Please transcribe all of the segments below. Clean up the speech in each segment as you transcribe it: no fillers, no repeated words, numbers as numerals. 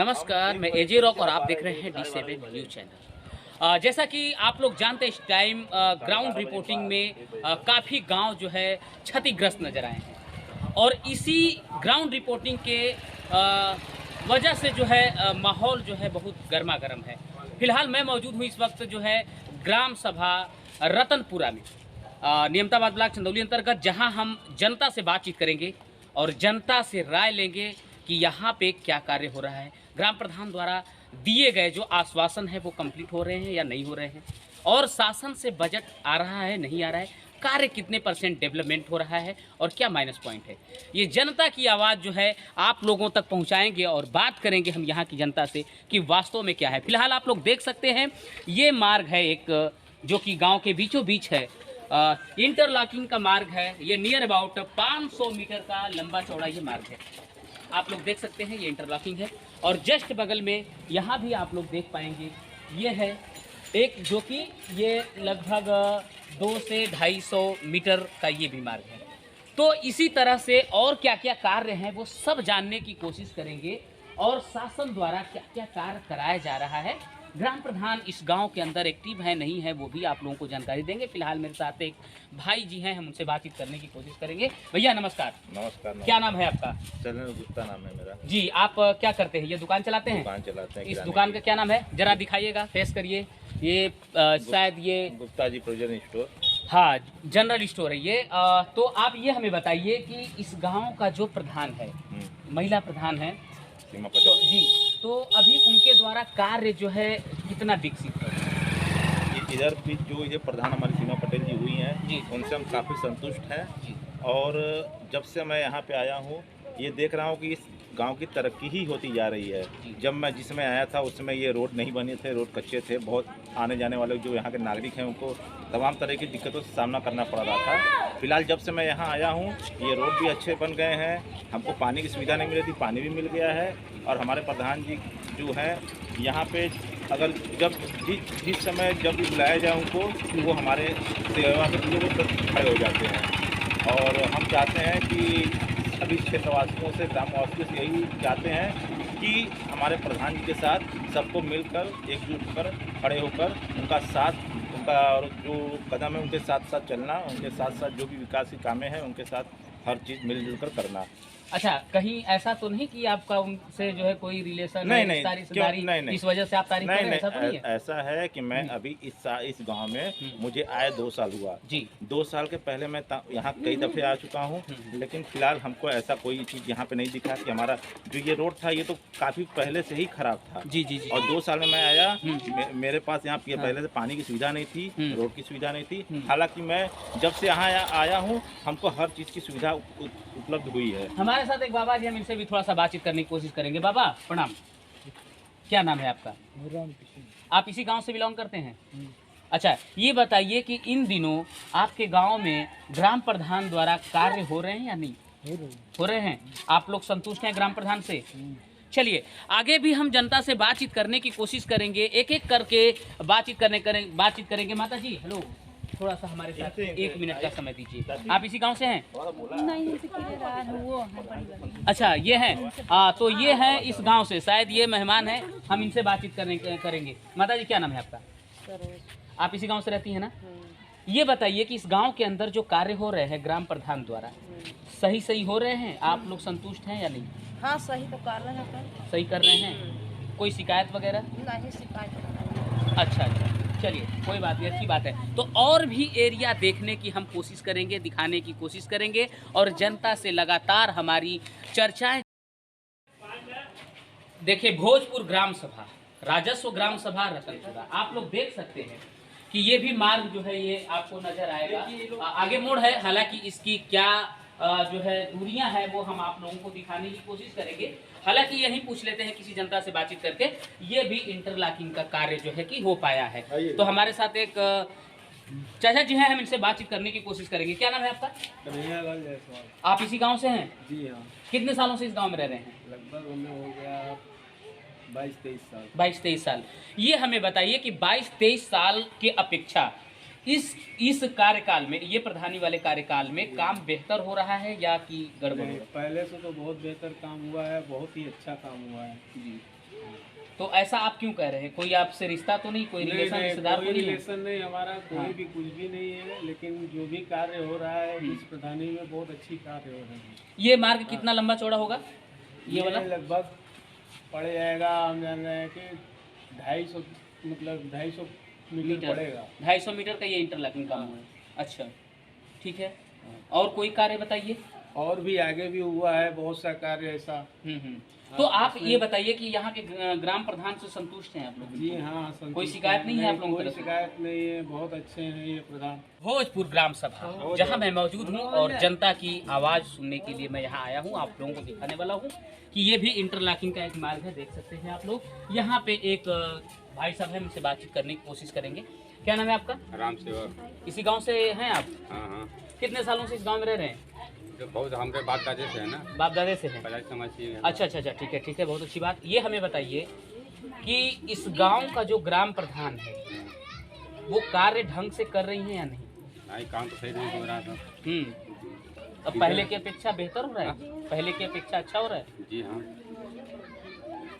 नमस्कार, मैं एजे रॉक और आप देख रहे हैं D7 न्यूज चैनल। जैसा कि आप लोग जानते हैं, इस टाइम ग्राउंड रिपोर्टिंग में काफ़ी गांव जो है क्षतिग्रस्त नज़र आए हैं और इसी ग्राउंड रिपोर्टिंग के वजह से जो है माहौल जो है बहुत गर्मा गर्म है। फिलहाल मैं मौजूद हूँ इस वक्त जो है ग्राम सभा रतनपुरा में, नियमताबाद ब्लॉक चंदौली अंतर्गत, जहाँ हम जनता से बातचीत करेंगे और जनता से राय लेंगे कि यहाँ पे क्या कार्य हो रहा है, ग्राम प्रधान द्वारा दिए गए जो आश्वासन है वो कंप्लीट हो रहे हैं या नहीं हो रहे हैं, और शासन से बजट आ रहा है नहीं आ रहा है, कार्य कितने % डेवलपमेंट हो रहा है और क्या माइनस पॉइंट है। ये जनता की आवाज़ जो है आप लोगों तक पहुंचाएंगे और बात करेंगे हम यहाँ की जनता से कि वास्तव में क्या है। फिलहाल आप लोग देख सकते हैं ये मार्ग है एक, जो कि गाँव के बीचों बीच है। इंटरलॉकिंग का मार्ग है, ये नियर अबाउट 500 मीटर का लंबा चौड़ा ये मार्ग है। आप लोग देख सकते हैं ये इंटरलॉकिंग है और जस्ट बगल में यहाँ भी आप लोग देख पाएंगे ये है एक, जो कि ये लगभग 200 से 250 मीटर का ये भी मार्ग है। तो इसी तरह से और क्या क्या कार्य हैं वो सब जानने की कोशिश करेंगे और शासन द्वारा क्या क्या कार्य कराया जा रहा है। ग्राम प्रधान इस गांव के अंदर एक्टिव है नहीं है वो भी आप लोगों को जानकारी देंगे। फिलहाल मेरे साथ एक भाई जी हैं, हम उनसे बातचीत करने की कोशिश करेंगे। भैया नमस्कार। नमस्कार। क्या नाम है आपका? चरण गुप्ता नाम है मेरा। जी, आप क्या करते हैं? ये दुकान चलाते हैं? दुकान चलाते हैं। इस दुकान का क्या नाम है, जरा दिखाइएगा, फेस करिए। ये शायद ये गुप्ता जी प्रोविजन स्टोर। हाँ, जनरल स्टोर है ये। तो आप ये हमें बताइए कि इस गांव का जो प्रधान है, महिला प्रधान है सीमा तो पटेल जी, तो अभी उनके द्वारा कार्य जो है कितना विकसित है? इधर भी जो ये प्रधान हमारी सीमा पटेल जी हुई हैं जी, उनसे हम काफ़ी संतुष्ट हैं। जी, और जब से मैं यहाँ पे आया हूँ ये देख रहा हूँ कि इस गांव की तरक्की ही होती जा रही है। जब मैं जिस समय आया था उस समय ये रोड नहीं बने थे, रोड कच्चे थे। बहुत आने जाने वाले जो यहाँ के नागरिक हैं उनको तमाम तरह की दिक्कतों से सामना करना पड़ रहा था। फिलहाल जब से मैं यहाँ आया हूँ ये रोड भी अच्छे बन गए हैं। हमको पानी की सुविधा नहीं मिल रही थी, पानी भी मिल गया है। और हमारे प्रधान जी जो हैं यहाँ पे अगर जब जिस समय जब भी बुलाया जाए उनको तो वो हमारे सेवा के लिए वो खड़े हो जाते हैं। और हम चाहते हैं कि सभी क्षेत्रवासियों से, ग्रामवासियों से यही चाहते हैं कि हमारे प्रधान जी के साथ सबको मिलकर एकजुट होकर खड़े होकर उनका साथ, उनका और जो कदम है उनके साथ साथ चलना, उनके साथ साथ जो भी विकास के कामें हैं उनके साथ हर चीज़ मिलजुल कर करना। अच्छा, कहीं ऐसा तो नहीं कि आपका उनसे जो है कोई रिलेशन नहीं, है, नहीं, रिश्तेदारी, नहीं, इस वजह से आप तारीफ कर रहे हैं? ऐसा तो नहीं है? ऐसा है कि मैं अभी इस गांव में मुझे आए 2 साल हुआ जी। 2 साल के पहले मैं यहाँ कई दफ़े आ चुका हूँ, लेकिन फिलहाल हमको ऐसा कोई चीज़ यहाँ पे नहीं दिखा कि हमारा जो ये रोड था ये तो काफ़ी पहले से ही खराब था। जी जी जी। और 2 साल में मैं आया, मेरे पास यहाँ पहले से पानी की सुविधा नहीं थी, रोड की सुविधा नहीं थी। हालांकि मैं जब से यहाँ आया हूँ हमको हर चीज़ की सुविधा उपलब्ध हुई है। हमारे साथ एक बाबा जी, हम इनसे भी थोड़ा सा बातचीत करने की कोशिश करेंगे। बाबा प्रणाम, क्या नाम है आपका? आप इसी गांव से बिलोंग करते हैं? अच्छा, ये बताइए कि इन दिनों आपके गांव में ग्राम प्रधान द्वारा कार्य हो रहे हैं या नहीं हो रहे हैं? आप लोग संतुष्ट हैं ग्राम प्रधान से? चलिए आगे भी हम जनता से बातचीत करने की कोशिश करेंगे, एक एक करके बातचीत करेंगे। माता जी हेलो, थोड़ा सा हमारे साथ 1 मिनट का समय दीजिए। आप इसी गांव से हैं? नहीं, वो है बड़ी बड़ी। अच्छा, ये हैं। तो ये हैं इस गांव से, शायद ये मेहमान हैं, हम इनसे बातचीत करेंगे। माता जी क्या नाम है आपका? आप इसी गांव से रहती हैं ना? ये बताइए कि इस गांव के अंदर जो कार्य हो रहे हैं ग्राम प्रधान द्वारा सही हो रहे हैं? आप लोग संतुष्ट हैं या नहीं? हाँ, सही तो कर रहे हैं। सही कर रहे हैं? कोई शिकायत वगैरह? नहीं, शिकायत। अच्छा, चलिए कोई बात नहीं, अच्छी बात है। तो और भी एरिया देखने की हम कोशिश करेंगे, दिखाने की कोशिश करेंगे और जनता से लगातार हमारी चर्चाएं। देखिए, भोजपुर ग्राम सभा, राजस्व ग्राम सभा रतनपुरा, आप लोग देख सकते हैं कि ये भी मार्ग जो है ये आपको नजर आएगा। आगे मोड़ है, हालांकि इसकी क्या जो है दूरियां हैं वो हम आप लोगों को दिखाने की कोशिश करेंगे। हालांकि यही पूछ लेते हैं किसी जनता से बातचीत करके, ये भी इंटरलॉकिंग का कार्य जो है कि हो पाया है। तो हमारे साथ एक चाचा जी हैं, हम इनसे बातचीत करने की कोशिश करेंगे। क्या नाम है आपका? आप इसी गांव से हैं? जी हाँ। कितने सालों से इस गांव में रह रहे हैं? लगभग हमें हो गया 22-23 साल। 22-23 साल। ये हमें बताइए कि 22-23 साल के अपेक्षा इस कार्यकाल में, ये प्रधानी वाले कार्यकाल में काम बेहतर हो रहा है या कि गड़बड़ हो रहा है? पहले से तो बहुत बेहतर काम हुआ है, बहुत ही अच्छा काम हुआ है। जी। तो ऐसा आप क्यों कह रहे हैं? कोई आपसे रिश्ता तो नहीं, कोई रिलेशन रिश्तेदार तो कोई नहीं है? रिलेशन नहीं हमारा, कोई भी कुछ भी नहीं है, लेकिन जो भी कार्य हो रहा है इस प्रधानी में बहुत अच्छी कार्य हो रहे हैं। ये मार्ग कितना लंबा चौड़ा होगा ये वाला? लगभग पड़ जाएगा, हम जान रहे हैं कि 250 मतलब 250 मीटर पड़ेगा। 250 मीटर का ये इंटरलॉकिंग काम है। अच्छा, ठीक है। और कोई कार्य बताइए। और भी आगे भी हुआ है बहुत सा कार्य ऐसा। तो आप ये बताइए कि यहाँ के ग्राम प्रधान से संतुष्ट हैं आप लोग? जी हाँ, संतुष्ट कोई शिकायत नहीं है आप लोगों की कोई तरफ से? शिकायत नहीं है, बहुत अच्छे हैं ये प्रधान। भोजपुर ग्राम सभा जहां मैं मौजूद हूं और जनता की आवाज़ सुनने के लिए मैं यहां आया हूं, आप लोगों को दिखाने वाला हूं कि ये भी इंटरलॉकिंग का एक मार्ग है। देख सकते हैं आप लोग। यहाँ पे एक भाई साहब हैं, उनसे बातचीत करने की कोशिश करेंगे। क्या नाम है आपका? राम सेवक। इसी गांव से हैं आप? हाँ हाँ, कितने सालों से इस गांव में रह रहे हैं? तो बहुत हमारे बात दादे से है ना, बाप दादे से हैं? पहले समझ से अच्छा अच्छा अच्छा, ठीक है ठीक है, बहुत अच्छी बात। ये हमें बताइए कि इस गांव का जो ग्राम प्रधान है वो कार्य ढंग से कर रही हैं या नहीं? नहीं, काम तो सही नहीं हो रहा था। अब पहले की अपेक्षा बेहतर हो रहा है? पहले की अपेक्षा अच्छा हो रहा है? जी हाँ,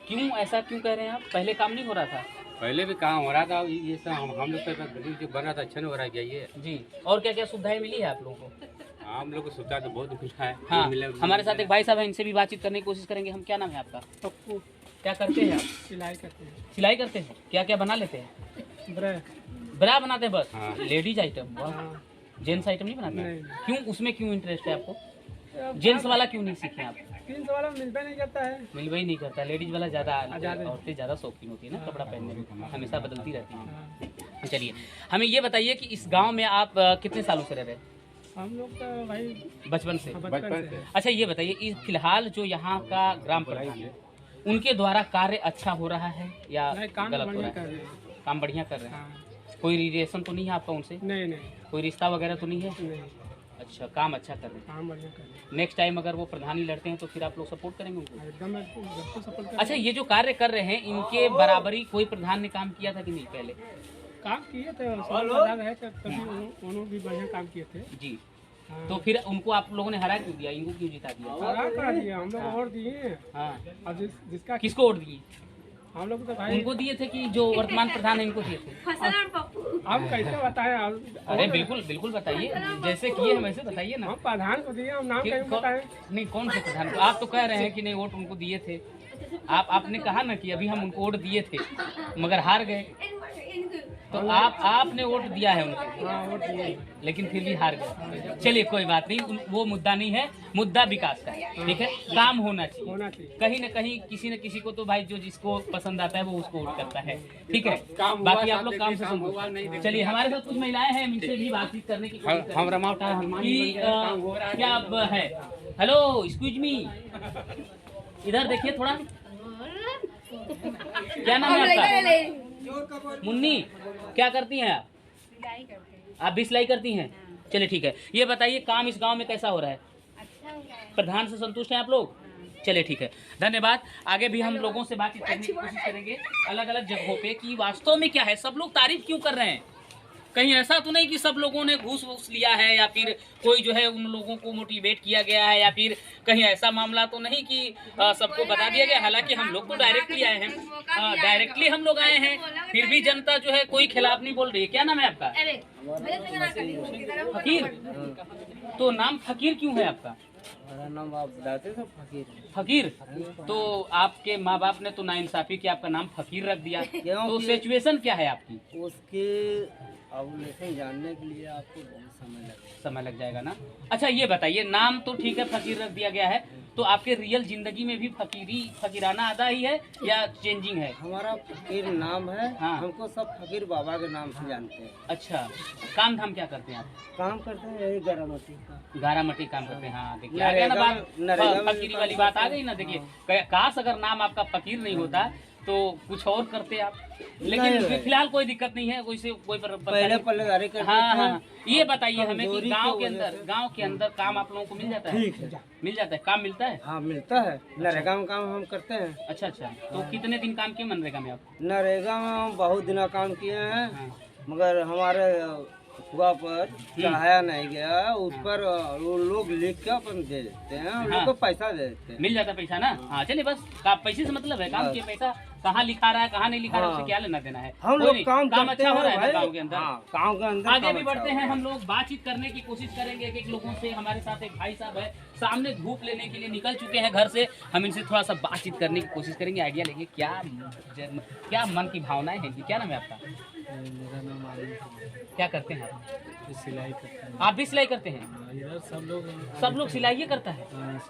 क्यों ऐसा क्यों कह रहे हैं आप? पहले काम नहीं हो रहा था? पहले भी काम हो रहा था, ये सब हम लोग का बिल्डिंग जो बन रहा था अच्छा नहीं हो रहा है ये। जी। और क्या क्या सुविधाएं मिली है आप लोगों को? हम लोग को सुविधा तो बहुत मिला है। हाँ, मिले- हमारे साथ एक भाई साहब हैं, इनसे भी बातचीत करने की कोशिश करेंगे हम। क्या नाम है आपका? पप्पू क्या करते हैं आप? सिलाई करते हैं। सिलाई करते हैं? क्या क्या बना लेते हैं? ब्रा बनाते हैं बस? हाँ। Ladies item? जेंट्स आइटम नहीं बनाते? नहीं। क्यों, उसमें क्यों इंटरेस्ट है आपको? जेंट्स वाला क्यों नहीं सीखे आप? 300 वाला मिलता नहीं करता है। मिलवा ही नहीं करता। लेडीज वाला ज़्यादा, औरतें ज़्यादा शौकीन होती है ना कपड़ा पहनने में, हमेशा बदलती रहती हैं। चलिए, हमें ये बताइए कि इस गांव में आप कितने सालों से रह रहे हैं? हम लोग तो भाई बचपन से? बचपन से। अच्छा, ये बताइए इस फिलहाल जो यहाँ का ग्राम प्रधान है उनके द्वारा कार्य अच्छा हो रहा है या गलत हो रहा है? काम बढ़िया कर रहे हैं? कोई रिलेशन तो नहीं है आपका उनसे? नहीं, कोई रिश्ता वगैरह तो नहीं है? नहीं, अच्छा, काम अच्छा कर रहे हैं। काम बढ़िया कर रहे हैं। नेक्स्ट टाइम अगर वो प्रधानी लड़ते हैं तो फिर आप लोग सपोर्ट करेंगे उनको? एकदम बिल्कुल सफल कर अच्छा, ये जो कार्य कर रहे हैं इनके बराबरी कोई प्रधान ने काम किया था कि नहीं पहले? काम किए थे, प्रधान है तभी उन्होंने भी बढ़िया काम किए थे। जी। तो फिर उनको आप लोगों ने हरा क्यों दिया, इनको क्यों जिता दिया? हरा कर दिया, हम लोग वोट दिए हैं। हाँ, अब जिसका किसको वोट दिए? हम लोग तो भाई उनको दिए थे कि जो वर्तमान प्रधान है इनको दिए थे? हम कैसे बताएं? अरे बिल्कुल बिल्कुल बताइए, जैसे किए हम वैसे बताइए ना। हम प्रधान को दिए, हम नाम कैसे बताएं? नहीं, कौन से प्रधान को? आप तो कह रहे हैं कि नहीं वोट उनको दिए थे। आपने कहा ना कि अभी हम उनको वोट दिए थे मगर हार गए, तो आपने वोट दिया है उनको? हाँ, वोट दिए। लेकिन फिर भी हार गए। चलिए कोई बात नहीं, वो मुद्दा नहीं है, मुद्दा विकास का है। ठीक है, काम होना चाहिए कहीं न कहीं, किसी न किसी को तो भाई जो जिसको पसंद आता है वो उसको वोट करता है। ठीक है, बाकी आप लोग काम से संतुष्ट। चलिए, हमारे साथ कुछ महिलाएं हैं, इनसे भी बातचीत करने की कोशिश करेंगे। हम रमावटा कि, क्या अब है? हेलो, एक्सक्यूज मी, इधर देखिए थोड़ा। क्या नाम है आपका? मुन्नी। क्या करती हैं आप? सिलाई करते हैं। आप भी सिलाई करती हैं? चलिए ठीक है, ये बताइए काम इस गांव में कैसा हो रहा है? अच्छा हो रहा है। प्रधान से संतुष्ट हैं आप लोग? चलिए ठीक है, धन्यवाद। आगे भी हम लोगों से बातचीत करने की कोशिश करेंगे अलग अलग जगहों पे कि वास्तव में क्या है, सब लोग तारीफ क्यों कर रहे हैं। कहीं ऐसा तो नहीं कि सब लोगों ने घूस वूस लिया है या फिर कोई जो है उन लोगों को मोटिवेट किया गया है, या फिर कहीं ऐसा मामला तो नहीं कि सबको बता दिया गया। हालांकि हम लोग तो डायरेक्टली आए हैं, डायरेक्टली हम लोग आए हैं, फिर भी जनता जो है कोई खिलाफ नहीं बोल रही है। क्या नाम है आपका? फकीर। तो नाम फकीर क्यों है आपका? मेरा नाम आप बताते थे फकीर। फकीर? तो आपके माँ बाप ने तो नाइंसाफी की आपका नाम फकीर रख दिया, तो सिचुएशन क्या है आपकी? उसके अब लेकिन जानने के लिए आपको बहुत समय लग जाएगा ना। अच्छा, ये बताइए, नाम तो ठीक है फकीर रख दिया गया है, तो आपके रियल जिंदगी में भी फकीराना आदा ही है या चेंजिंग है? हमारा फकीर नाम है। हाँ। हमको सब फकीर बाबा के नाम से जानते हैं। अच्छा, काम धाम क्या करते हैं आप? काम करते हैं यही गारामती का। गारामटी काम करते हैं। हाँ, देखिए आ गया ना बात, फकीरी वाली बात आ गई ना। देखिए, काश अगर नाम आपका फकीर नहीं होता तो कुछ और करते आप, लेकिन फिलहाल कोई दिक्कत नहीं है, कोई पहले पल्लेदारी करते थे। हाँ, ये बताइए हमें कि गांव के अंदर काम आप लोगों को मिल जाता है? ठीक है, मिल जाता है, काम मिलता है? हाँ मिलता है। नरेगा में काम हम करते हैं। अच्छा अच्छा, तो कितने दिन काम किए मनरेगा में आप? नरेगा में हम बहुत दिन काम किए हैं, मगर हमारे हुआ पर चढ़ाया नहीं गया, उस पर वो लोग लिख के अपन दे देते हैं, हम लोग को पैसा दे देते हैं। मिल जाता पैसा ना? हाँ, चलिए बस पैसे से मतलब है, काम किए पैसा कहाँ लिखा रहा है कहाँ नहीं लिखा रहा है, उससे क्या लेना देना है। हम कोई लोग नहीं, काम करते अच्छा हो हैं रहा है भाई। ना गाँव के अंदर। हाँ, गाँव के अंदर आगे काम भी अच्छा बढ़ते हो हैं रहा है। हम लोग, बातचीत करने की कोशिश करेंगे एक एक लोगों से। हमारे साथ एक भाई साहब है, सामने धूप लेने के लिए निकल चुके हैं घर से। हम इनसे थोड़ा सा बातचीत करने की कोशिश करेंगे, आइडिया लेंगे क्या मन की भावनाएं हैं इनकी। क्या नाम है आपका? मेरा नाम आनंद क्या करते हैं आप? है, सिलाई करता है। आप भी सिलाई करते हैं? इधर सब लोग सिलाई ही करता है।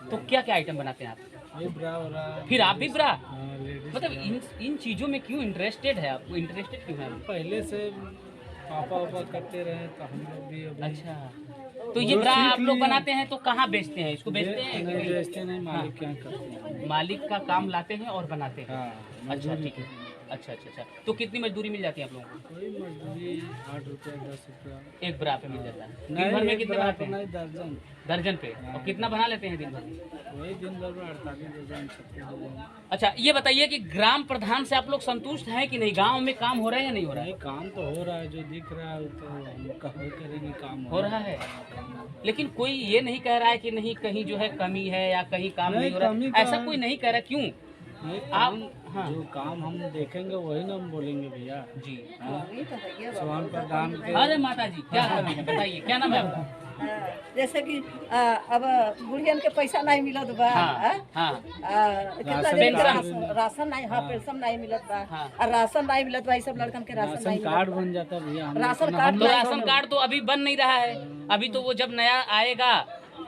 तो क्या क्या आइटम बनाते हैं आप? ये ब्रा हो रहा है। फिर आप भी ब्रा, हाँ, लेडीज मतलब इन चीज़ों में क्यों इंटरेस्टेड है आपको? इंटरेस्टेड क्यों है आप? पहले से पापा वापा करते रहे तो हम लोग भी अभी अच्छा, तो ये ब्रा आप लोग बनाते हैं तो कहाँ बेचते हैं? इसको बेचते हैं नहीं कि बेचते नहीं, मालिक क्या करते हैं। मालिक का काम लाते हैं और बनाते हैं? हाँ, अच्छा ठीक है। अच्छा अच्छा अच्छा, तो कितनी मजदूरी मिल जाती है आप लोगों को? कोई मजदूरी 8 रुपया 10 रुपया। एक ब्रा पे मिल जाता है। दिन नहीं, भर में एक कितने ब्रा बनाते तो हैं? नहीं, दर्जन। दर्जन पे। और कितना बना लेते हैं दिन भर में? वही दिन भर में 48 दर्जन 36 दर्जन। अच्छा ये बताइए कि ग्राम प्रधान से आप लोग संतुष्ट हैं कि नहीं? गांव में काम हो रहा है या नहीं हो रहा है? नहीं, काम तो हो रहा है, जो दिख रहा है वो तो हम कहवे करेंगे काम हो रहा है, लेकिन कोई ये नहीं कह रहा है कि नहीं कहीं जो है कमी है या कहीं काम नहीं हो रहा कमी है, का- ऐसा कोई नहीं कह रहा। क्यों? ये आप काम हाँ जो काम हम देखेंगे वही ना हम बोलेंगे भैया। जी। स्वान प्रधान के अरे माता जी क्या कर रही हैं बताइए, क्या नाम है आपका? जैसे कि अब बुढ़ियन के पैसा नहीं मिलत बा। हाँ हाँ कितना राशन दिन का कार्ड राशन नहीं, हाँ पेंशन नहीं मिलत बा। हाँ। और राशन नहीं मिलत बा, ये सब लड़कन के राशन राशन नहीं कार्ड मिलत बन जाता है भैया। हम राशन लोग कार्ड तो नहीं राशन कार्ड तो अभी बन नहीं रहा है, अभी तो वो जब नया आएगा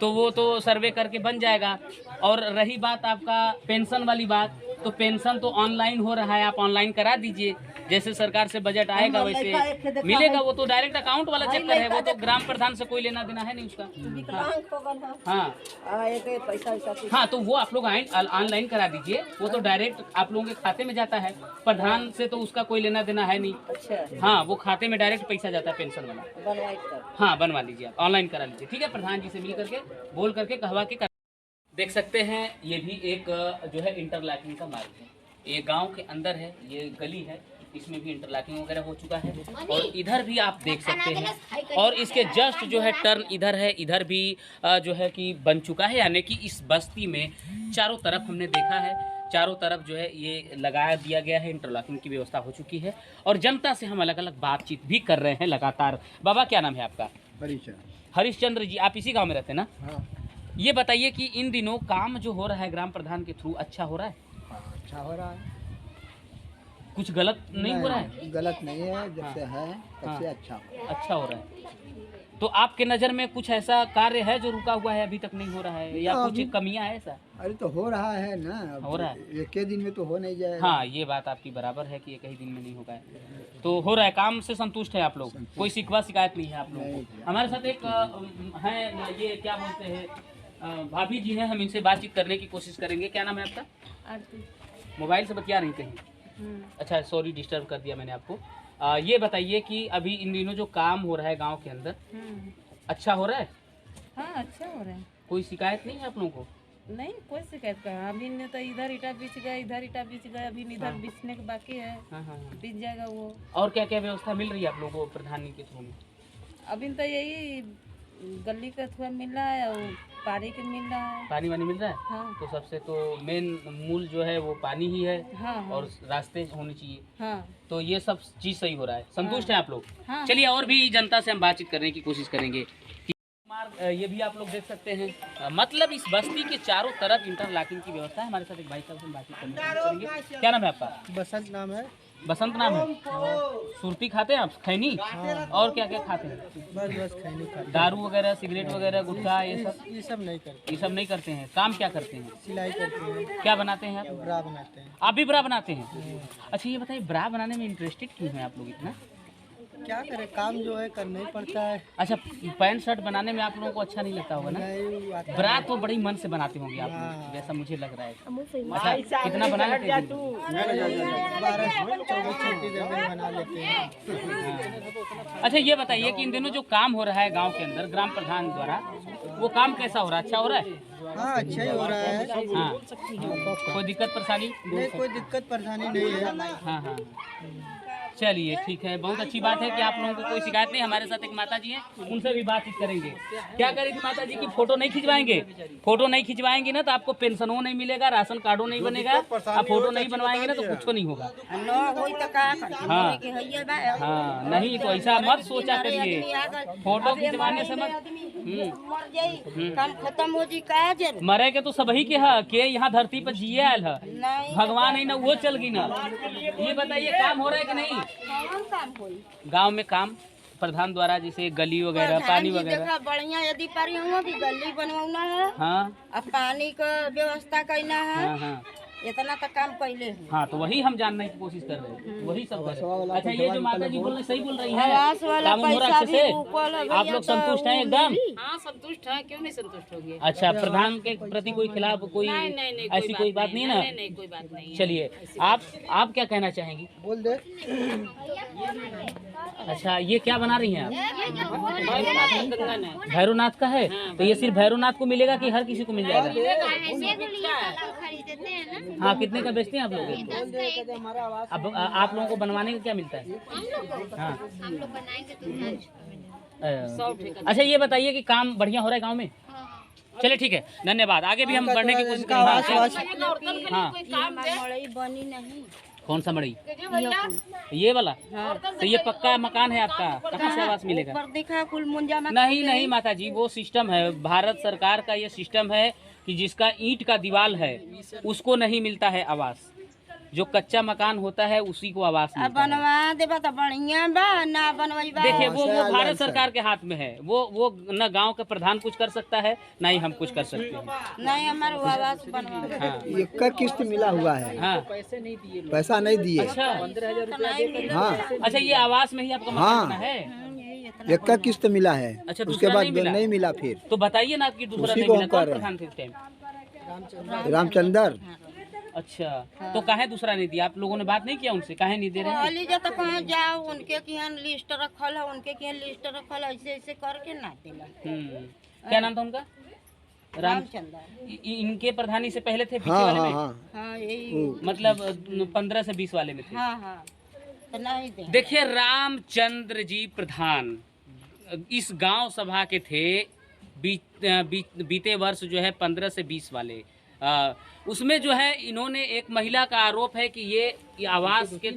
तो वो तो सर्वे करके बन जाएगा। और रही बात आपका पेंशन वाली बात, तो पेंशन तो ऑनलाइन हो रहा है, आप ऑनलाइन करा दीजिए। जैसे सरकार से बजट आएगा वैसे मिलेगा, वो तो डायरेक्ट अकाउंट वाला चक्कर है, वो तो ग्राम प्रधान से कोई लेना देना है नहीं उसका। विकलांग हो गल है। हाँ एक पैसा वैसा कुछ। हाँ, तो वो आप लोग ऑनलाइन करा दीजिए, वो तो डायरेक्ट आप लोगों के खाते में जाता है। प्रधान से तो उसका कोई लेना देना है नहीं। अच्छा हाँ, वो खाते में डायरेक्ट पैसा जाता है पेंशन वाला। बनवाई कर। हाँ बनवा लीजिए, आप ऑनलाइन करा लीजिए, ठीक है। प्रधान जी से मिल करके बोल करके कहवा के देख सकते हैं। ये भी एक जो है इंटरलॉकिंग का मार्ग है, ये गांव के अंदर है, ये गली है, इसमें भी इंटरलॉकिंग वगैरह हो चुका है। और इधर भी आप देख सकते हैं, और इसके जस्ट जो है टर्न इधर है, इधर भी जो है कि बन चुका है। यानी कि इस बस्ती में चारों तरफ हमने देखा है, चारों तरफ जो है ये लगा दिया गया है, इंटरलॉकिंग की व्यवस्था हो चुकी है। और जनता से हम अलग अलग बातचीत भी कर रहे हैं लगातार। बाबा क्या नाम है आपका? हरिश्चंद्र जी। आप इसी गांव में रहते हैं ना? हाँ, ये बताइए कि इन दिनों काम जो हो रहा है ग्राम प्रधान के थ्रू अच्छा हो रहा है? अच्छा हो रहा है। कुछ गलत नहीं हो रहा है? गलत नहीं है, जब हाँ। से है तब हाँ। से अच्छा हो। अच्छा हो रहा है। तो आपके नज़र में कुछ ऐसा कार्य है जो रुका हुआ है, अभी तक नहीं हो रहा है, या कुछ अभी- कमियां है ऐसा? अरे तो हो रहा है ना, अब हो रहा है। एक ही दिन में तो हो नहीं जाएगा। हाँ, ये बात आपकी बराबर है कि एक ही दिन में नहीं होगा। तो हो रहा है, काम से संतुष्ट है आप लोग? कोई शिकवा शिकायत नहीं है आप लोगों नहीं। को? हमारे साथ एक है, ये क्या बोलते हैं, भाभी जी हैं, हम इनसे बातचीत करने की कोशिश करेंगे। क्या नाम है आपका? आरती। मोबाइल से बतिया रही कहीं? अच्छा, सॉरी डिस्टर्ब कर दिया मैंने आपको। ये बताइए कि अभी इन दिनों जो काम हो रहा है गांव के अंदर, अच्छा हो रहा है? हाँ अच्छा हो रहा है। कोई शिकायत नहीं है आप लोगों को? नहीं कोई शिकायत का, अभी ने तो इधर ईटा बीच गए, इधर ईटा बीच गए, अभी इधर बीचने के बाकी है, हाँ हाँ हाँ। बीच जाएगा वो। और क्या क्या व्यवस्था मिल रही है आप लोगों को प्रधानी के थ्रू में? अभी तो यही गली का थोड़ा मिल रहा है और पानी के मिल रहा है। पानी वानी मिल रहा है? हाँ तो सबसे तो मेन मूल जो है वो पानी ही है, हाँ हाँ और रास्ते होने चाहिए। हाँ तो ये सब चीज़ सही हो रहा है, संतुष्ट हैं आप लोग? हाँ। चलिए और भी जनता से हम बातचीत करने की कोशिश करेंगे। ये भी आप लोग देख सकते हैं, मतलब इस बस्ती के चारों तरफ इंटरलॉकिंग की व्यवस्था है। हमारे साथ एक भाई साहब से हम बातचीत करने की कोशिश करेंगे। क्या नाम है आपका? बसंत नाम है। बसंत नाम है। सुरती खाते हैं आप? खैनी? और क्या क्या खाते हैं? बस खैनी खाते। दारू वगैरह, सिगरेट वगैरह, गुटखा, ये सब नहीं करते, ये सब नहीं करते हैं। काम क्या करते हैं? सिलाई करते हैं, क्या बनाते हैं आप? ब्रा बनाते हैं। आप भी ब्रा बनाते हैं? अच्छा ये बताइए, ब्रा बनाने में इंटरेस्टेड क्यों हैं आप लोग इतना? क्या करें, काम जो है करना ही पड़ता है। अच्छा, पैंट शर्ट बनाने में आप लोगों को अच्छा नहीं लगता होगा ना? नहीं आता। ब्रा तो बड़ी मन से बनाते होंगे आप लोग, जैसा मुझे लग रहा है। अच्छा, कितना बना लेते हैं दिन में? 12-24 दर्जन बना लेते हैं। हाँ। अच्छा ये बताइए कि इन दिनों जो काम हो रहा है गांव के अंदर ग्राम प्रधान द्वारा, वो काम कैसा हो रहा है? अच्छा हो रहा है? हाँ, अच्छा ही हो रहा है। हाँ, कोई दिक्कत परेशानी? नहीं, कोई दिक्कत परेशानी नहीं है। हाँ हाँ। चलिए ठीक है, बहुत अच्छी बात है कि आप लोगों को कोई शिकायत नहीं। हमारे साथ एक माता जी हैं, उनसे भी बातचीत करेंगे। क्या करेगी माता जी की फोटो नहीं खिंचवाएंगे? फोटो नहीं खिंचवाएंगे ना तो आपको पेंशनों नहीं मिलेगा, राशन कार्डो नहीं बनेगा। आप फोटो नहीं बनवाएंगे ना तो कुछ नहीं होगा। हाँ नहीं तो ऐसा मत सोचा करिए, फोटो खिंचवाने से मत खत्म हो जी का मरे के तो सभी के यहाँ धरती पर जिए आयल है, भगवान है ना वो चल गई ना। ये बताइए काम हो रहा है कि नहीं गांव में? काम प्रधान द्वारा जैसे गली वगैरह, पानी वगैरह बढ़िया यदि पारी भी गली बनवाना है, हाँ अब पानी का व्यवस्था करना है, हाँ हाँ इतना तक काम पहले है। हाँ तो वही हम जानने की कोशिश कर रहे हैं, वही सब कर रहे हैं। अच्छा ये जो माता जी बोल रहे सही बोल रही है, आवास वाला काम हो रहा पैसा अच्छे से? भी ऊपर है आप लोग संतुष्ट हैं एकदम? हाँ संतुष्ट है, क्यों नहीं संतुष्ट होंगे? अच्छा प्रधान के प्रति कोई खिलाफ कोई ऐसी कोई बात नहीं ना? नहीं कोई बात नहीं। चलिए आप क्या कहना चाहेंगी? बोल दे। अच्छा ये क्या बना रही हैं आप? भैरवनाथ का है, तो ये सिर्फ भैरवनाथ को मिलेगा कि हर किसी को मिल जाएगा? हाँ कितने का बेचते हैं आप लोग? अब आप लोगों को बनवाने का क्या मिलता है? हाँ अच्छा ये बताइए कि काम बढ़िया हो रहा है गांव में? चलिए ठीक है, धन्यवाद। आगे भी हम बढ़ने की कोशिश करेंगे। हाँ बनी नहीं। कौन सा मड़ई? ये वाला? तो ये पक्का मकान है आपका, कहाँ से आवास मिलेगा? पर देखा कुल मुंजा में नहीं नहीं माता जी, वो सिस्टम है भारत सरकार का, ये सिस्टम है कि जिसका ईंट का दीवार है उसको नहीं मिलता है आवास, जो कच्चा मकान होता है उसी को आवास मिलता है। बनवा देबा तो बढ़िया बा, ना बनवाइबा। देखिए वो भारत सरकार के हाथ में है, वो न गांव का प्रधान कुछ कर सकता है ना ही हम कुछ कर सकते हैं। नहीं हमारे आवास बनवा। हाँ एक किस्त मिला हुआ है, हाँ पैसा नहीं दिए। अच्छा हाँ अच्छा ये आवास में ही आपका मकान बना है? एक का किस्त मिला है, अच्छा, उसके दूसरा बाद नहीं मिला? नहीं मिला। फिर तो बताइए ना आपकी दूसरा उसी नहीं को मिला, हम कौन कर रहे प्रधान थे उस टाइम? रामचंदर। अच्छा तो काहे दूसरा नहीं दिया? आप लोगों ने बात नहीं किया उनसे, काहे नहीं दे रहे हैं? कहली जा तो कहाँ जाओ, उनके के यहाँ लिस्ट रखल है, उनके के यहाँ लिस्ट रखल है, ऐसे ऐसे करके ना देला। क्या नाम था उनका? रामचंद्र। इनके प्रधानी से पहले थे पीछे हाँ वाले हाँ में? हाँ हाँ यही। मतलब 15 से 20 वाले में थे। हाँ हाँ तो नहीं दे। देखिए रामचंद्र जी प्रधान इस गांव सभा के थे बीते वर्ष जो है 15 से 20 वाले। उसमें जो है इन्होंने एक महिला का आरोप है कि ये आवास के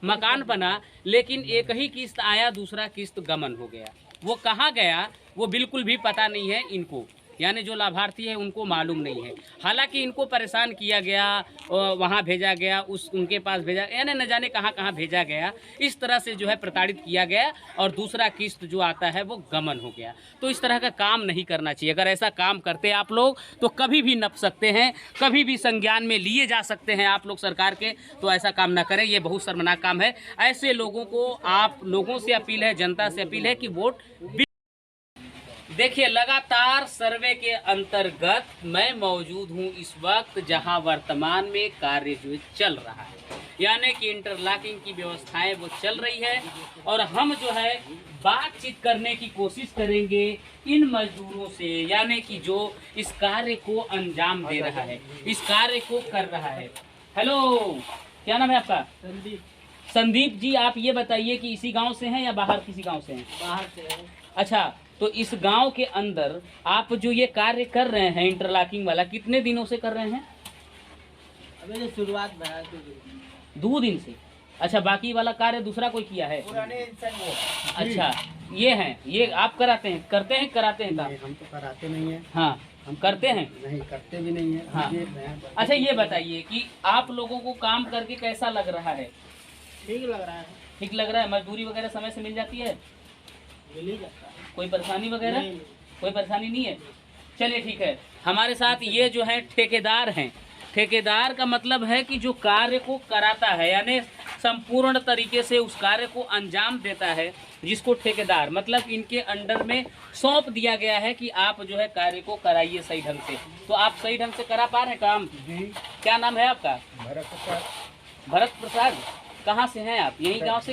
मकान बना, लेकिन एक ही किस्त आया, दूसरा किस्त गमन हो गया। वो कहाँ गया वो बिल्कुल भी पता नहीं है इनको, यानी जो लाभार्थी है उनको मालूम नहीं है। हालांकि इनको परेशान किया गया, वहाँ भेजा गया, उनके पास भेजा, यानी न जाने कहाँ कहाँ भेजा गया। इस तरह से जो है प्रताड़ित किया गया और दूसरा किस्त जो आता है वो गमन हो गया। तो इस तरह का काम नहीं करना चाहिए। अगर ऐसा काम करते आप लोग तो कभी भी नप सकते हैं, कभी भी संज्ञान में लिए जा सकते हैं आप लोग सरकार के। तो ऐसा काम ना करें, ये बहुत शर्मनाक काम है। ऐसे लोगों को आप लोगों से अपील है, जनता से अपील है कि वोट। देखिए लगातार सर्वे के अंतर्गत मैं मौजूद हूं इस वक्त जहां वर्तमान में कार्य जो चल रहा है, यानी कि इंटरलॉकिंग की व्यवस्थाएं वो चल रही है। और हम जो है बातचीत करने की कोशिश करेंगे इन मजदूरों से, यानी कि जो इस कार्य को अंजाम दे रहा है, इस कार्य को कर रहा है। हेलो, क्या नाम है आपका? संदीप जी, आप ये बताइए कि इसी गांव से हैं या बाहर किसी गांव से हैं? बाहर से है। अच्छा, तो इस गांव के अंदर आप जो ये कार्य कर रहे हैं इंटरलॉकिंग वाला, कितने दिनों से कर रहे हैं? अभी शुरुआत 2 दिन से। अच्छा, बाकी वाला कार्य दूसरा कोई किया है? अच्छा, ये हैं, ये आप कराते हैं, करते हैं, कराते हैं काम? हम तो कराते नहीं है। हाँ, हम करते हैं, नहीं करते भी नहीं है। हाँ। अच्छा, ये बताइए कि आप लोगों को काम करके कैसा लग रहा है? ठीक लग रहा है। ठीक लग रहा है? मजदूरी वगैरह समय से मिल जाती है? मिल ही जाता है। कोई परेशानी वगैरह? कोई परेशानी नहीं है। चलिए ठीक है, हमारे साथ ये जो है ठेकेदार हैं। ठेकेदार का मतलब है कि जो कार्य को कराता है, यानी संपूर्ण तरीके से उस कार्य को अंजाम देता है, जिसको ठेकेदार मतलब इनके अंडर में सौंप दिया गया है कि आप जो है कार्य को कराइए सही ढंग से। तो आप सही ढंग से करा पा रहे हैं काम? क्या नाम है आपका? भरत प्रसाद। कहाँ से हैं आप? यही गांव से?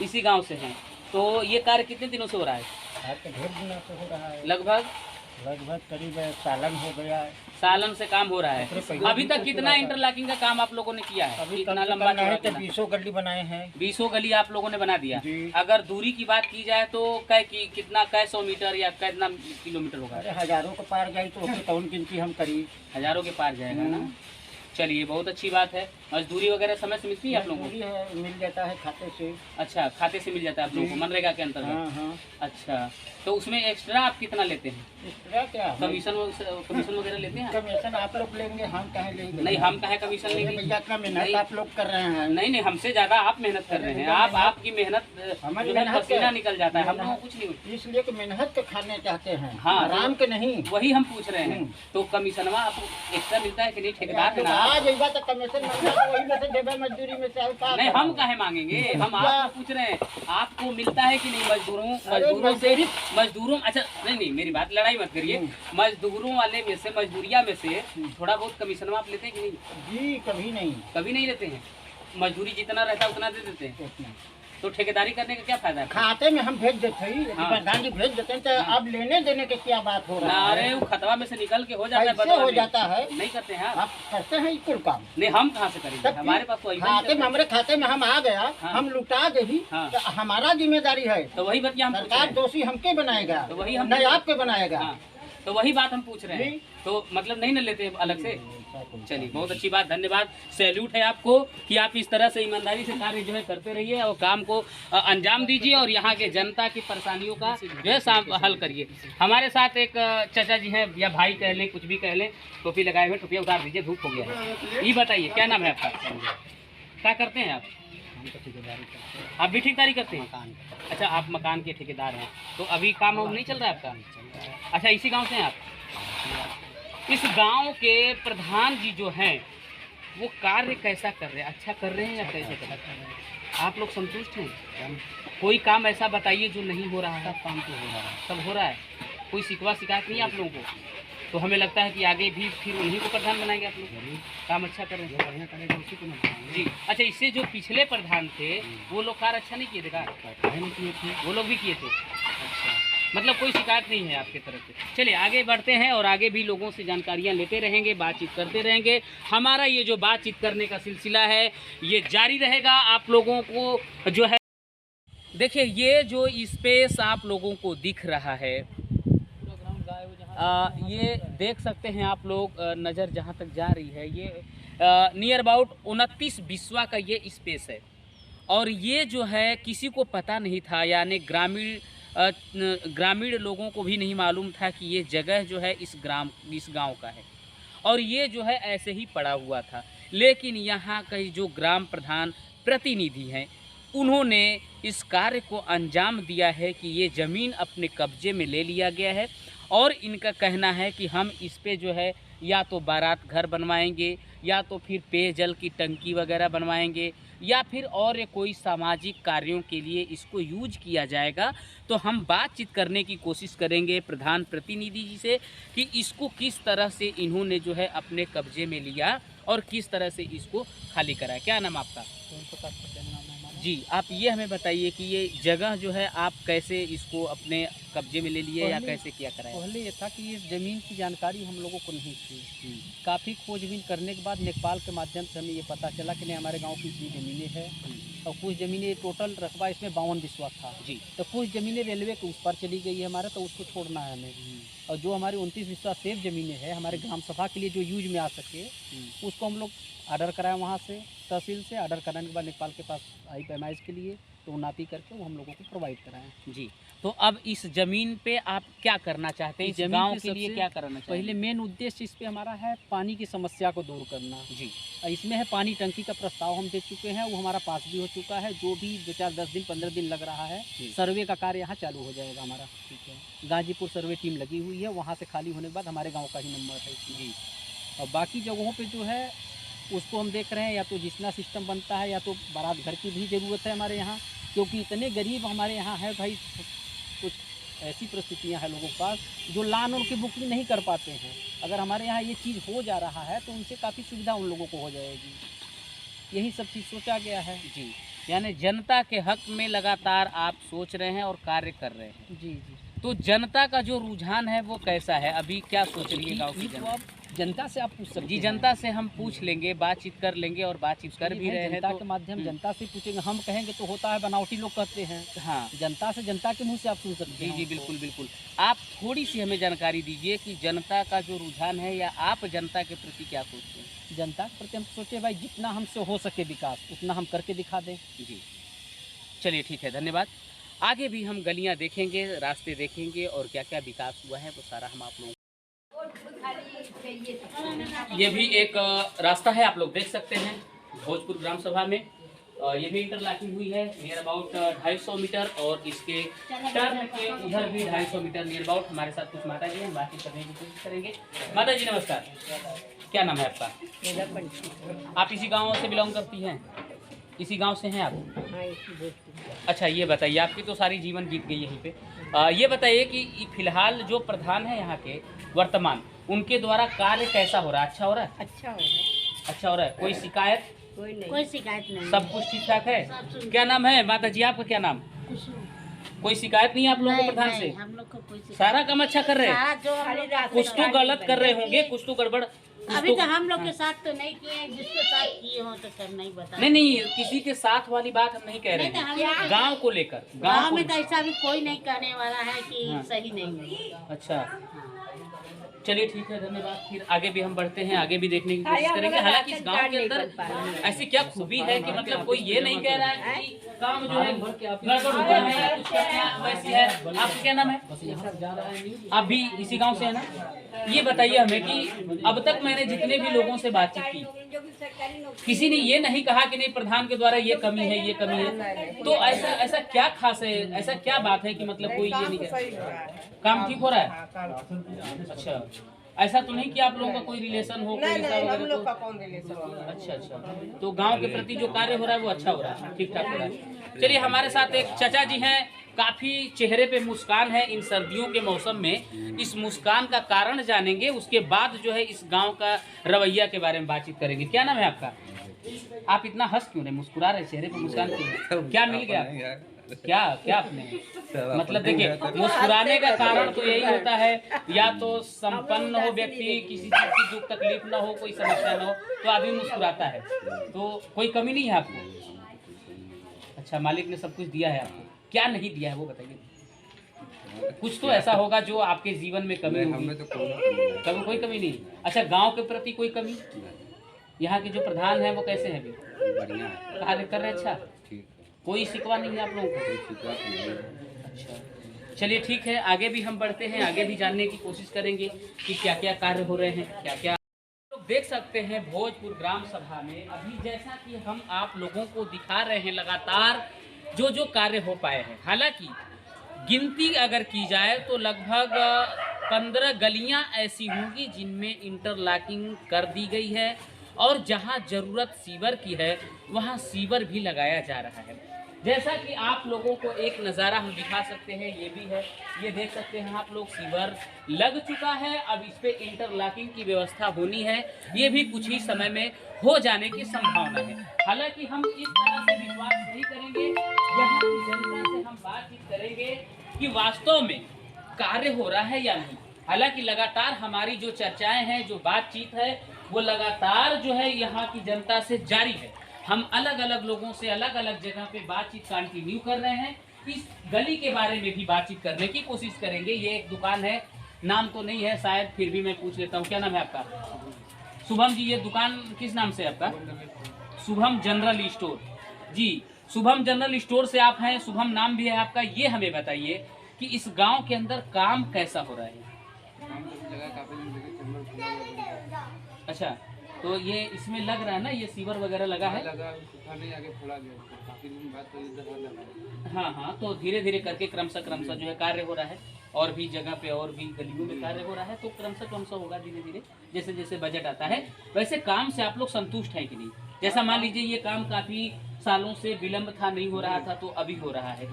इसी गांव से हैं। तो ये कार्य कितने दिनों से हो रहा है? लगभग लगभग करीब सालन हो गया है। सालन से काम हो रहा है। अभी तक कितना इंटरलॉकिंग का काम आप लोगों ने किया है? अभी कितना लंबा चौड़ा कितना? 20 गली बनाए हैं। 20 गली आप लोगों ने बना दिया। जी। अगर दूरी की बात की जाए तो कितना 100 मीटर या कितना किलोमीटर होगा? अरे हजारों को पार जाए तो कौन गिनती हम करी। हजारों के पार जाएगा ना। चलिए बहुत अच्छी बात है। मजदूरी वगैरह समय से मिलती है आप लोगों को? मजदूरी है, मिल जाता है खाते से। अच्छा, खाते से मिल जाता है आप लोगों को मनरेगा के अंतर्गत? हाँ हाँ। अच्छा, तो उसमें एक्स्ट्रा आप कितना लेते हैं? एक्स्ट्रा क्या कमीशन वगैरह लेते हैं? कमीशन आप लोग लेंगे, हम कहाँ लेंगे? नहीं, हम कहे कमीशन लेंगे। भैया इतना नहीं। मेहनत आप लोग कर रहे हैं। नहीं नहीं, हमसे ज्यादा आप मेहनत कर रहे हैं। आपकी मेहनत हमारी जो है मेहनत पसीना क्या? निकल जाता है, हम लोगों को कुछ नहीं होता। इसलिए कि मेहनत के खाने चाहते हैं, हाँ, आराम के नहीं। वही हम पूछ रहे हैं। तो कमीशनवा आपको एक्स्ट्रा मिलता है कि नहीं? ठेकेदार है ना? आज एक बात कमीशन मिलता है, वही में से देवे मजदूरी में से का नहीं, हम काहे मांगेंगे? हम आपको पूछ रहे हैं आपको मिलता है कि नहीं? मजदूरों से मजदूरों अच्छा नहीं, मेरी बात लड़ाई मत करिए। मजदूरों वाले में से, मजदूरिया में से थोड़ा बहुत कमीशन आप लेते हैं कि नहीं? जी कभी नहीं। कभी नहीं लेते हैं। मजदूरी जितना रहता है उतना दे देते हैं। तो ठेकेदारी करने का क्या फायदा है? खाते में हम भेज देते हैं, हाँ। प्रधान जी भेज देते हैं, तो अब लेने देने के क्या बात हो रहा है? अरे वो खतवा में से निकल के हो जाता है। कैसे बदला हो में। जाता है? नहीं करते हैं आप? आप करते हैं कुल काम। नहीं, हम कहाँ से करेंगे? तब हमारे पास तो खाते में, हमारे खाते में हम आ गया, हाँ। हम लुटा दे ही, हाँ। तो हमारा जिम्मेदारी है। तो वही बात हम पूछ रहे सरकार हैं। दोषी हमके बनाएगा, तो वही हम नहीं पूछ- आपके बनाएगा। हाँ, तो वही बात हम पूछ रहे हैं। जी। तो मतलब नहीं न लेते अलग से? चलिए बहुत अच्छी बात, धन्यवाद, सैल्यूट है आपको कि आप इस तरह से ईमानदारी से कार्य जो है करते रहिए और काम को अंजाम दीजिए और यहाँ के जनता की परेशानियों का जो है हल करिए। हमारे साथ एक चाचा जी हैं या भाई कह लें, कुछ भी कह लें, टोपी लगाए हुए, टोपी उतार दीजिए, धूप हो गया है। ये बताइए क्या नाम है आपका? क्या करते हैं आप? आप भी ठेकेदारी करते हैं? अच्छा, आप मकान के ठेकेदार हैं। तो अभी काम वाम नहीं चल रहा है आपका? अच्छा, इसी गांव से हैं आप? इस गांव के प्रधान जी जो हैं वो कार्य कैसा कर रहे हैं? अच्छा कर रहे हैं या कैसे कर रहे हैं? आप लोग संतुष्ट हैं? कोई काम ऐसा बताइए जो नहीं हो रहा है? सब काम तो हो रहा है, सब हो रहा है। कोई शिकवा शिकायत नहीं है आप लोगों को? तो हमें लगता है कि आगे भी फिर उन्हीं को प्रधान बनाएंगे आप लोग। काम अच्छा कर रहे हैं, बढ़िया करेंगे उसी को बनाएंगे जी। अच्छा, इससे जो पिछले प्रधान थे वो लोग कार्य अच्छा नहीं किए थे? नहीं किए थे, वो लोग भी किए थे। अच्छा, मतलब कोई शिकायत नहीं है आपके तरफ से। चलिए आगे बढ़ते हैं और आगे भी लोगों से जानकारियां लेते रहेंगे, बातचीत करते रहेंगे। हमारा ये जो बातचीत करने का सिलसिला है ये जारी रहेगा। आप लोगों को जो है देखिए, ये जो स्पेस आप लोगों को दिख रहा है, ये देख सकते हैं आप लोग, नज़र जहाँ तक जा रही है, ये नियर अबाउट 29 बिस्वा का ये स्पेस है। और ये जो है किसी को पता नहीं था, यानी ग्रामीण लोगों को भी नहीं मालूम था कि ये जगह जो है इस गांव का है और ये जो है ऐसे ही पड़ा हुआ था। लेकिन यहाँ के जो ग्राम प्रधान प्रतिनिधि हैं उन्होंने इस कार्य को अंजाम दिया है कि ये ज़मीन अपने कब्जे में ले लिया गया है और इनका कहना है कि हम इस पे जो है या तो बारात घर बनवाएंगे या तो फिर पेयजल की टंकी वगैरह बनवाएंगे या फिर और कोई सामाजिक कार्यों के लिए इसको यूज किया जाएगा। तो हम बातचीत करने की कोशिश करेंगे प्रधान प्रतिनिधि जी से कि इसको किस तरह से इन्होंने जो है अपने कब्जे में लिया और किस तरह से इसको खाली कराया। क्या नाम आपका? जी, आप ये हमें बताइए कि ये जगह जो है आप कैसे इसको अपने कब्जे में ले लिए या कैसे किया कराया? पहले ये था कि इस ज़मीन की जानकारी हम लोगों को नहीं थी। काफ़ी खोजबीन करने के बाद नेपाल के माध्यम से हमें ये पता चला कि नहीं हमारे गांव की इतनी ज़मीनें हैं और कुछ ज़मीनें, टोटल रकबा इसमें 52 बिस्वा था जी। तो कुछ ज़मीनें रेलवे के उस पर चली गई है हमारा, तो उसको छोड़ना है हमें। और जो हमारी 29 बिस्वा सेफ ज़मीनें हैं हमारे ग्राम सभा के लिए जो यूज में आ सके उसको हम लोग ऑर्डर कराया वहाँ से, तहसील से। ऑर्डर कराने के बाद नेपाल के पास आई पैमाइश के लिए, तो नापी करके वो हम लोगों को प्रोवाइड कराएं जी। तो अब इस ज़मीन पे आप क्या करना चाहते हैं? इस गांव के लिए क्या करना चाहते हैं? पहले मेन उद्देश्य इस पे हमारा है पानी की समस्या को दूर करना जी। इसमें है पानी टंकी का प्रस्ताव हम दे चुके हैं, वो हमारा पास भी हो चुका है। जो भी 2-4-10 दिन 15 दिन लग रहा है, सर्वे का कार्य यहाँ चालू हो जाएगा हमारा। ठीक है, गाजीपुर सर्वे टीम लगी हुई है, वहाँ से खाली होने के बाद हमारे गाँव का ही नंबर है इसमें जी। और बाकी जगहों पर जो है उसको हम देख रहे हैं, या तो जितना सिस्टम बनता है या तो बारात घर की भी ज़रूरत है हमारे यहाँ, क्योंकि इतने गरीब हमारे यहाँ है भाई। कुछ ऐसी परिस्थितियाँ हैं लोगों के पास जो लान उनकी बुकिंग नहीं कर पाते हैं। अगर हमारे यहाँ ये चीज़ हो जा रहा है तो उनसे काफ़ी सुविधा उन लोगों को हो जाएगी। यही सब चीज़ सोचा गया है जी। यानी जनता के हक में लगातार आप सोच रहे हैं और कार्य कर रहे हैं। जी जी। तो जनता का जो रुझान है वो कैसा है, अभी क्या सोच रही है गाँव की तो जनता? आप जनता से आप पूछ सकते जी, हैं। जनता से हम पूछ लेंगे, बातचीत कर लेंगे और बातचीत कर भी रहे हैं। जनता तो के माध्यम जनता से पूछेंगे, हम कहेंगे तो होता है बनावटी लोग कहते हैं। हाँ जनता से जनता के मुंह से आप सुन सकते जी हैं। जी, बिल्कुल बिल्कुल। आप थोड़ी सी हमें जानकारी दीजिए कि जनता का जो रुझान है या आप जनता के प्रति क्या सोचते हैं? जनता के प्रति हम सोचे भाई जितना हमसे हो सके विकास उतना हम करके दिखा दें। जी, चलिए ठीक है, धन्यवाद। आगे भी हम गलियां देखेंगे, रास्ते देखेंगे और क्या क्या विकास हुआ है वो सारा हम आप लोगों। ये भी एक रास्ता है, आप लोग देख सकते हैं भोजपुर ग्राम सभा में। ये भी इंटरलॉकिंग हुई है नियर अबाउट 250 मीटर और इसके टर्न के उधर भी 250 मीटर नियर अबाउट। हमारे साथ कुछ माता जी हैं, बातचीत करने की कोशिश करेंगे। माता जी नमस्कार, क्या नाम है आपका? आप इसी गांव से बिलोंग करती हैं? इसी गांव से हैं आप? अच्छा, ये बताइए, आपकी तो सारी जीवन बीत गई यहीं पे। ये बताइए कि फिलहाल जो प्रधान है यहाँ के वर्तमान, उनके द्वारा कार्य कैसा हो रहा है? अच्छा हो रहा है? अच्छा हो रहा अच्छा हो रहा है। कोई शिकायत? है, कोई शिकायत नहीं। सब कुछ ठीक ठाक है? क्या नाम है माता जी आपका, क्या नाम? कोई शिकायत नहीं है आप लोगों को प्रधान से? हम लोग को कोई शिकायत सारा काम अच्छा कर रहे हैं? सारा जो हम लोग कुछ तो गलत कर रहे होंगे, कुछ तो गड़बड़। अभी तो हम लोग के साथ तो नहीं किए, जिसके साथ किए हो तो सब नहीं बता। नहीं नहीं, किसी के साथ वाली बात हम नहीं कह रहे नहीं, हैं, तो हम गांव को लेकर। गाँव में तो ऐसा भी कोई नहीं कहने वाला है कि हाँ। सही नहीं है। अच्छा, चलिए ठीक है, धन्यवाद। फिर आगे भी हम बढ़ते हैं, आगे भी देखने की कोशिश करेंगे। हालांकि इस गांव के अंदर ऐसी क्या खूबी है कि मतलब कोई ये नहीं कह रहा है कि काम जो है गड़बड़ हुआ है या कुछ वैसी है। आपका क्या नाम है? आप भी इसी गांव से है ना? ये बताइए हमें कि अब तक मैंने जितने भी लोगों से बातचीत की, किसी ने ये नहीं कहा कि नहीं प्रधान के द्वारा ये कमी है, ये कमी है। तो ऐसा क्या खास है, ऐसा क्या बात है कि मतलब कोई ये नहीं कह, काम ठीक हो रहा है? अच्छा, ऐसा तो नहीं कि आप लोगों का कोई रिलेशन हो, कोई ऐसा वगैरह तो? अच्छा अच्छा, तो गांव के प्रति जो कार्य हो रहा है वो अच्छा हो रहा है, ठीक ठाक हो रहा है। चलिए, हमारे साथ एक चाचा जी हैं, काफी चेहरे पे मुस्कान है इन सर्दियों के मौसम में। इस मुस्कान का कारण जानेंगे, उसके बाद जो है इस गांव का रवैया के बारे में बातचीत करेंगे। क्या नाम है आपका? आप इतना हंस क्यों रहे, मुस्कुरा रहे, चेहरे पे मुस्कान क्यों? क्या मिल गया? क्या क्या आपने मतलब देखिए, मुस्कुराने का कारण तो यही होता है, या तो संपन्न हो व्यक्ति, किसी चीज की दुख तकलीफ ना हो, कोई समस्या ना हो तो आदमी मुस्कुराता है। तो कोई कमी नहीं है आपको? अच्छा, मालिक ने सब कुछ दिया है आपको, क्या नहीं दिया है वो बताइए। कुछ तो ऐसा होगा जो आपके जीवन में कमी होगी। कभी कोई कमी नहीं। अच्छा, गांव के प्रति कोई कमी? यहाँ के जो प्रधान है वो कैसे हैं? अभी बढ़िया है, कार्य कर रहे हैं? अच्छा, ठीक है, कोई शिकवा नहीं है आप लोगों को? शिकायत नहीं है। अच्छा, चलिए ठीक है, आगे भी हम बढ़ते हैं, आगे भी जानने की कोशिश करेंगे कि क्या क्या कार्य हो रहे हैं, क्या क्या लोग देख सकते हैं भोजपुर ग्राम सभा में। अभी जैसा कि हम आप लोगों को दिखा रहे हैं लगातार जो जो कार्य हो पाए हैं। हालांकि गिनती अगर की जाए तो लगभग 15 गलियां ऐसी होंगी जिनमें इंटरलॉकिंग कर दी गई है और जहां ज़रूरत सीवर की है वहां सीवर भी लगाया जा रहा है। जैसा कि आप लोगों को एक नज़ारा हम दिखा सकते हैं, ये भी है, ये देख सकते हैं आप लोग, सीवर लग चुका है। अब इस पे इंटरलॉकिंग की व्यवस्था होनी है, ये भी कुछ ही समय में हो जाने की संभावना है। हालांकि हम इस तरह से विश्वास नहीं करेंगे, यहाँ की जनता से हम बातचीत करेंगे कि वास्तव में कार्य हो रहा है या नहीं। हालांकि लगातार हमारी जो चर्चाएं हैं, जो बातचीत है, वो लगातार जो है यहाँ की जनता से जारी है। हम अलग अलग लोगों से अलग अलग जगह पे बातचीत कंटिन्यू कर रहे हैं। इस गली के बारे में भी बातचीत करने की कोशिश करेंगे। ये एक दुकान है, नाम तो नहीं है शायद, फिर भी मैं पूछ लेता हूँ, क्या नाम है आपका? शुभम जी, ये दुकान किस नाम से आपका? Shubham general store. जी, शुभम जनरल स्टोर से आप हैं, शुभम नाम भी है आपका। ये हमें बताइए कि इस गांव के अंदर काम कैसा हो रहा है? अच्छा, तो ये इसमें लग रहा है ना, ये सीवर वगैरह लगा है? हाँ हाँ, तो धीरे धीरे करके क्रमशः जो है कार्य हो रहा है, और भी जगह पे और भी गलियों में कार्य हो रहा है, तो क्रमशः होगा धीरे धीरे, जैसे जैसे बजट आता है। वैसे काम से आप लोग संतुष्ट हैं कि नहीं? जैसा मान लीजिए ये काम काफ़ी सालों से विलम्ब था, नहीं हो रहा था, तो अभी हो रहा है,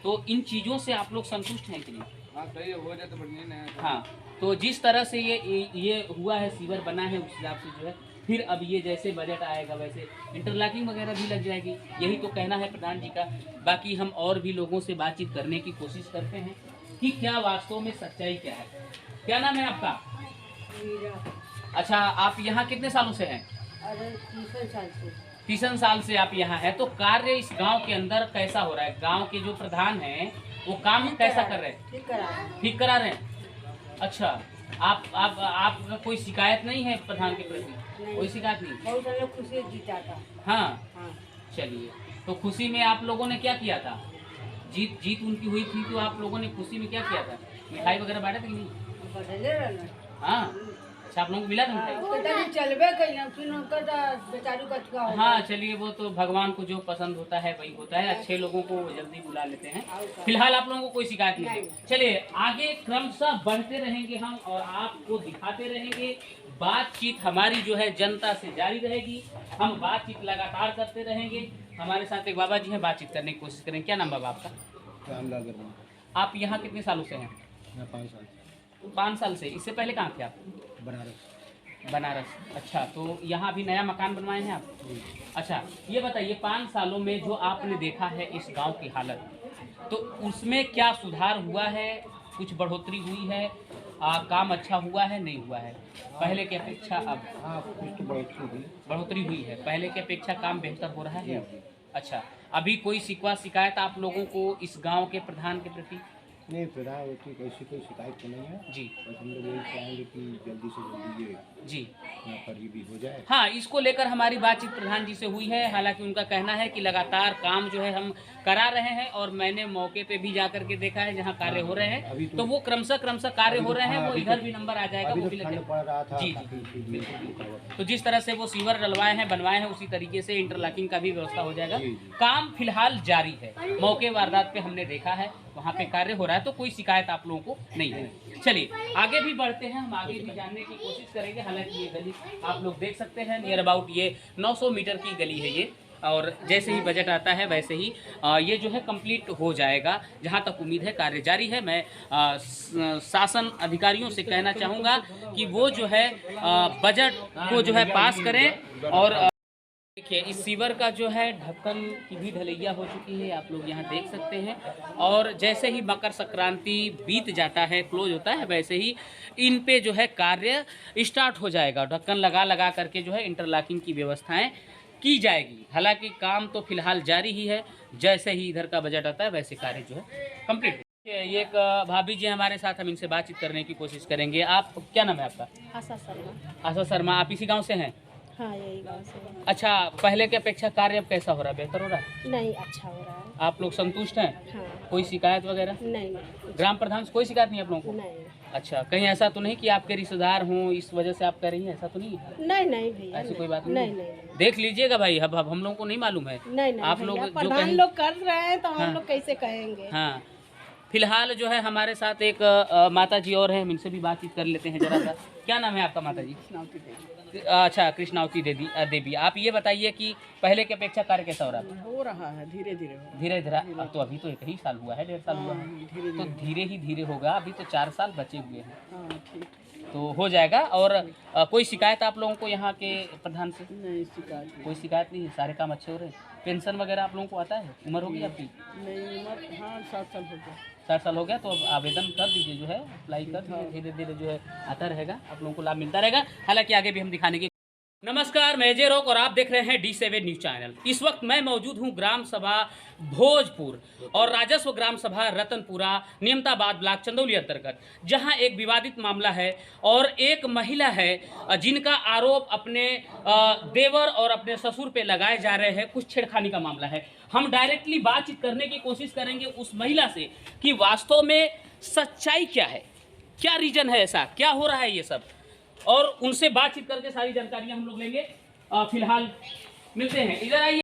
तो इन चीज़ों से आप लोग संतुष्ट हैं कि नहीं? हाँ, सही हो जाए तो बढ़िया। हाँ, तो जिस तरह से ये हुआ है, सीवर बना है, उस हिसाब से जो है फिर अब ये जैसे बजट आएगा वैसे इंटरलॉकिंग वगैरह भी लग जाएगी, यही तो कहना है प्रधान जी का। बाकी हम और भी लोगों से बातचीत करने की कोशिश करते हैं कि क्या वास्तव में सच्चाई क्या है। क्या नाम है आपका? अच्छा, आप यहाँ कितने सालों से हैं? अरे 30 साल से। 30 साल से आप यहाँ हैं। तो कार्य इस गांव के अंदर कैसा हो रहा है? गांव के जो प्रधान हैं वो काम कैसा कर रहे हैं? ठीक करा रहे हैं। अच्छा, आपका कोई शिकायत नहीं है प्रधान के प्रति? कोई शिकायत नहीं? बहुत सारे खुशी जीता था। हाँ, चलिए, तो खुशी में आप लोगों ने क्या किया था? जीत उनकी हुई थी तो आप लोगों ने खुशी में क्या किया था? मिठाई वगैरह बांटे थे कि नहीं? हाँ, अच्छा, आप लोगों को मिला था मिठाई? हाँ, चलिए, वो तो भगवान को जो पसंद होता है वही होता है। अच्छे लोगों को वो जल्दी बुला लेते हैं। फिलहाल आप लोगों को कोई शिकायत नहीं है। चलिए, आगे क्रमशः बढ़ते रहेंगे हम और आपको दिखाते रहेंगे। बातचीत हमारी जो है जनता से जारी रहेगी। हम बातचीत लगातार करते रहेंगे। हमारे साथ एक बाबा जी हैं, बातचीत करने की कोशिश करें। क्या नाम बाबा आपका? रामलाल वर्मा। आप यहाँ कितने सालों से हैं? मैं 5 साल। 5 साल से। इससे पहले कहाँ थे आप? बनारस। अच्छा, तो यहाँ अभी नया मकान बनवाए हैं आप? अच्छा, ये बताइए 5 सालों में जो आपने देखा है इस गांव की हालत, तो उसमें क्या सुधार हुआ है? कुछ बढ़ोतरी हुई है? काम अच्छा हुआ है, नहीं हुआ है? पहले की अपेक्षा अब? हाँ, कुछ तो बढ़ोतरी हुई है। पहले की अपेक्षा काम बेहतर हो रहा है अब? अच्छा, अभी कोई शिकायत आप लोगों को इस गांव के प्रधान के प्रति? नहीं, प्रधान की ऐसी कोई शिकायत तो नहीं है जी। बस हम लोग यही चाहेंगे कि जल्दी से जल्दी ये जी यहाँ पर भी हो जाए। हाँ, इसको लेकर हमारी बातचीत प्रधान जी से हुई है। हालांकि उनका कहना है कि लगातार काम जो है हम करा रहे हैं और मैंने मौके पे भी जाकर के देखा है जहाँ कार्य हो रहे हैं, तो वो क्रमशः कार्य हो रहे हैं। वो इधर भी नंबर आ जाएगा, वो भी लग जाएगा। जी जी, तो जिस तरह से वो सीवर डलवाए हैं, बनवाए हैं, उसी तरीके से इंटरलॉकिंग का भी व्यवस्था हो जाएगा। काम फिलहाल जारी है। मौके वारदात पे हमने देखा है, वहाँ पे कार्य हो रहा है, तो कोई शिकायत आप लोगों को नहीं है। चलिए आगे भी बढ़ते हैं, हम आगे भी जानने की कोशिश करेंगे। हालांकि ये गली आप लोग देख सकते हैं, नियर अबाउट ये 900 मीटर की गली है ये, और जैसे ही बजट आता है वैसे ही ये जो है कंप्लीट हो जाएगा। जहाँ तक उम्मीद है कार्य जारी है। मैं शासन अधिकारियों से कहना चाहूँगा कि वो जो है बजट को जो है पास करें। और देखिए, इस सीवर का जो है ढक्कन की भी ढलैया हो चुकी है, आप लोग यहाँ देख सकते हैं। और जैसे ही मकर संक्रांति बीत जाता है, क्लोज होता है, वैसे ही इन पे जो है कार्य स्टार्ट हो जाएगा। ढक्कन लगा करके जो है इंटरलॉकिंग की व्यवस्थाएं की जाएगी। हालांकि काम तो फिलहाल जारी ही है। जैसे ही इधर का बजट आता है वैसे कार्य जो है कंप्लीट। ये एक भाभी जी हमारे साथ, हम इनसे बातचीत करने की कोशिश करेंगे। आप, क्या नाम है आपका? आशा शर्मा। आशा शर्मा, आप इसी गाँव से हैं? हाँ, यही गाँव से। अच्छा, पहले की अपेक्षा कार्य अब कैसा हो रहा है? बेहतर हो रहा है? नहीं, अच्छा हो रहा है। आप लोग संतुष्ट हैं? हाँ। कोई शिकायत वगैरह? नहीं। ग्राम प्रधान से कोई शिकायत नहीं आप लोगों को? नहीं। अच्छा, कहीं ऐसा तो नहीं कि आपके रिश्तेदार हों इस वजह से आप कह रही हैं? ऐसा तो नहीं है? नहीं भैया, ऐसी कोई बात नहीं। देख लीजिएगा भाई, अब हम लोगों को नहीं मालूम है। नहीं आप लोग जो प्रधान लोग कर रहे हैं तो हम लोग कैसे कहेंगे? हाँ, फिलहाल जो है हमारे साथ एक माता जी और हैं, हम इनसे भी बातचीत कर लेते हैं जरा सा। क्या नाम है आपका माता जी? अच्छा, कृष्णावती देवी। आप ये बताइए कि पहले की अपेक्षा कार्य कैसा हो रहा है? हो रहा है, धीरे धीरे। तो अभी तो 1 ही साल हुआ है, 1.5 साल हुआ है, तो धीरे ही धीरे होगा। अभी तो 4 साल बचे हुए हैं, तो हो जाएगा। और कोई शिकायत आप लोगों को यहाँ के प्रधान से? नहीं, शिकायत कोई शिकायत नहीं है, सारे काम अच्छे हो रहे हैं। पेंशन वगैरह आप लोगों को आता है? उम्र होगी आपकी? नहीं, उम्र हाँ 7 साल हो गया। 7 साल हो गया, तो अब आवेदन कर दीजिए, जो है अप्लाई कर दीजिए। धीरे धीरे जो है आता रहेगा, आप लोगों को लाभ मिलता रहेगा। हालांकि आगे भी हम दिखाने की। नमस्कार, मैं अजय रॉक और आप देख रहे हैं D7 न्यूज चैनल। इस वक्त मैं मौजूद हूं ग्राम सभा भोजपुर और राजस्व ग्राम सभा रतनपुरा, नियमताबाद ब्लॉक चंदौली अंतर्गत, जहां एक विवादित मामला है और एक महिला है जिनका आरोप अपने देवर और अपने ससुर पे लगाए जा रहे हैं। कुछ छेड़खानी का मामला है। हम डायरेक्टली बातचीत करने की कोशिश करेंगे उस महिला से कि वास्तव में सच्चाई क्या है, क्या रीजन है, ऐसा क्या हो रहा है ये सब, और उनसे बातचीत करके सारी जानकारियां हम लोग लेंगे। फिलहाल मिलते हैं, इधर आइए।